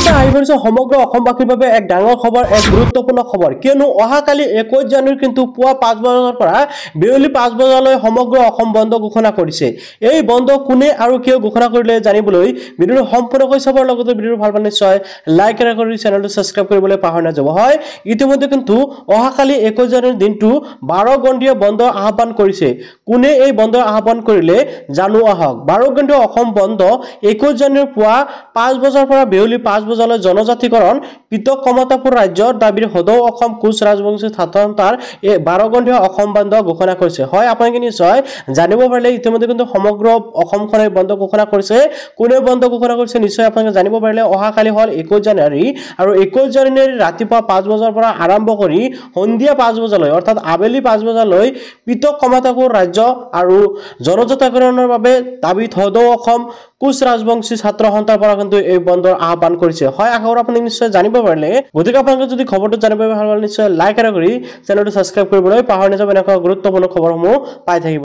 ইতিমধ্যে আহি পৰিছে সমগ্ৰ অসমবাসীৰ বাবে এক ডাঙৰ খবৰ, এক গুৰুত্বপূৰ্ণ খবৰ, কিয়নো অহাকালি 21 জানুৱাৰী কিন্তু পুৱা 5 বজাৰ পৰা বিয়লি 5 বজালৈ সমগ্ৰ অসম বন্ধ ঘোষণা কৰিছে। এই বন্ধ কোনে আৰু কিয় ঘোষণা কৰিলে জানিবলৈ ভিডিঅ'টো সম্পূৰ্ণকৈ চাবৰ লগতে ভিডিঅ'টো ভাল পালে নিশ্চয় লাইক আৰু কৰি চেনেলটো সাবস্ক্ৰাইব কৰিবলৈ পাহৰি নাযাব। হয়, ইতিমধ্যে কিন্তু অহাকালি 21 জানুৱাৰীৰ দিনটো 12 ঘণ্টীয়া বন্ধ আহ্বান কৰিছে। কোনে এই বন্ধ আহ্বান কৰিলে জানো আহক। 12 ঘণ্টীয়া অসম বন্ধ 21 জানুৱাৰী পুৱা 5 বজাৰ পৰা বিয়লি 5 বজালৈ জনজাতিকৰণ পৃথক কমতাপুৰ ৰাজ্যৰ দাবীৰ সদৌ অসম কোচ ৰাজবংশী ছাত্ৰসন্থাৰ এই 12 ঘণ্টীয়া অসম বন্ধ ঘোষণা কৰিছে। হয়, আপোনালোকে নিশ্চয় জানিব পাৰিলে ইতিমধ্যে কিন্তু সমগ্ৰ অসমখনে বন্ধ ঘোষণা কৰিছে। কোনে বন্ধ ঘোষণা কৰিছে নিশ্চয় আপোনালোকে জানিব পাৰিলে। অহাকালি হল 21 জানুৱাৰী আৰু 21 জানুৱাৰী ৰাতিপুৱা 5 বজাৰ পৰা আৰম্ভ কৰি সন্ধিয়া 5 বজালৈ অৰ্থাৎ আবেলি 5 বজালৈ পৃথক কমতাপুৰ ৰাজ্য আৰু জনজাতিকৰণৰ বাবে দাবীত সদৌ অসম কোচ ৰাজবংশী ছাত্ৰ সন্থাৰ পৰা কিন্তু এই বন্ধৰ আহ্বান কৰিছে। হয়, আশা কৰো আপুনি নিশ্চয় জানিব পাৰিলে। গতিকে আপোনালোকে যদি খবৰটো জানিব ভাল পালে নিশ্চয় লাইক আৰু কৰি চেনেলটো সাবস্ক্ৰাইব কৰিবলৈ পাহৰি নাযাব। এনেকুৱা গুৰুত্বপূৰ্ণ খবৰসমূহ পাই থাকিব।